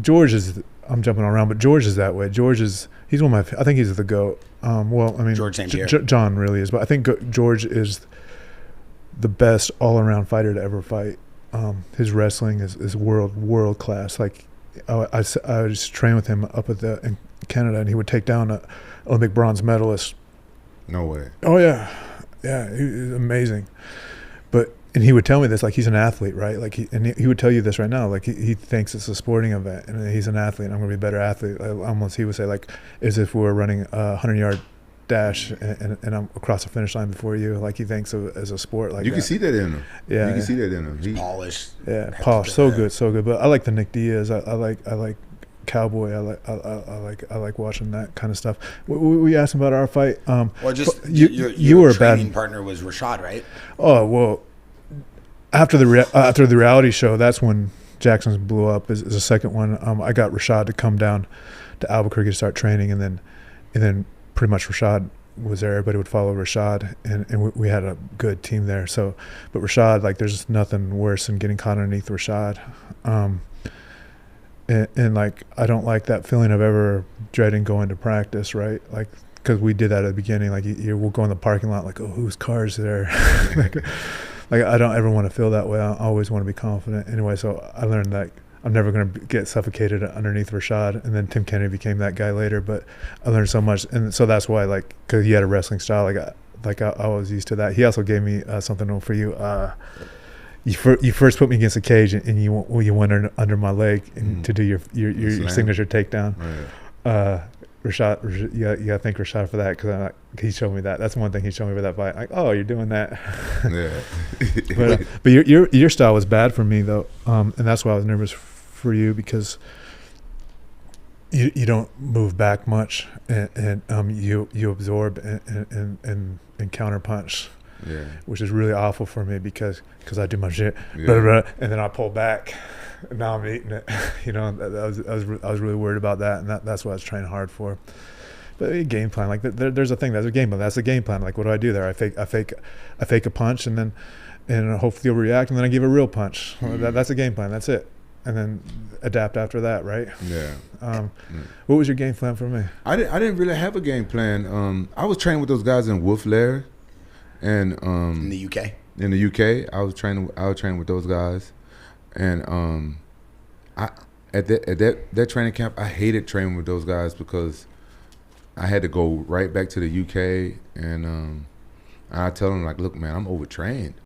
George is. I'm jumping around, but George is that way. He's one of my. I think he's the GOAT. Well, I mean, George St. Pierre. John really is, but I think George is the best all-around fighter to ever fight. His wrestling is world class. Like I just trained with him up in Canada, and he would take down a Olympic bronze medalist. No way. Oh yeah, he's amazing. And he would tell me this, like he's an athlete, right? Like he would tell you this right now, like he thinks it's a sporting event, and he's an athlete, and I'm gonna be a better athlete. Almost, he would say, like, as if we were running a 100-yard dash, and I'm across the finish line before you. Like he thinks of as a sport, like you can see that in him. Yeah, you can see that in him. He's polished. Yeah, polished, so good. But I like the Nick Diaz. I like Cowboy. I like watching that kind of stuff. We asked him about our fight. Well, just you were were a training bad partner was Rashad, right? Oh well. After the reality show, that's when Jaxxon blew up. Is the second one. I got Rashad to come down to Albuquerque to start training, and then pretty much Rashad was there. Everybody would follow Rashad, and we had a good team there. So, but Rashad, like, there's nothing worse than getting caught underneath Rashad. And like, I don't like that feeling of ever dreading going to practice, right? Like, because we did that at the beginning. Like, we'll go in the parking lot, like, oh, whose car is there? Like I don't ever want to feel that way. I always want to be confident. Anyway, so I learned that I'm never going to get suffocated underneath Rashad. And then Tim Kennedy became that guy later. But I learned so much, and so that's why, like, because he had a wrestling style, I was used to that. He also gave me something for you. You first put me against a cage, and you went under my leg and to do your signature takedown. Right. Rashad, you gotta thank Rashad for that, because he showed me that. That's one thing he showed me with that fight. Like, oh, you're doing that. Yeah. but your style was bad for me though, and that's why I was nervous for you, because you don't move back much, and you absorb and counter punch. Yeah. Which is really awful for me because I do my shit, and then I pull back. Now I'm eating it. I was really worried about that, and that's what I was trying hard for. But a game plan, like there's a thing. That's a game plan. That's a game plan. Like, what do I do there? I fake a punch, and hopefully you'll react, and then I give a real punch. That's a game plan. That's it. And then adapt after that, right? Yeah. What was your game plan for me? I didn't really have a game plan. I was training with those guys in Wolf Lair, and in the UK. In the UK, I was training with those guys. And at that training camp, I hated training with those guys because I had to go right back to the UK, and I tell them, like, look, man, I'm overtrained.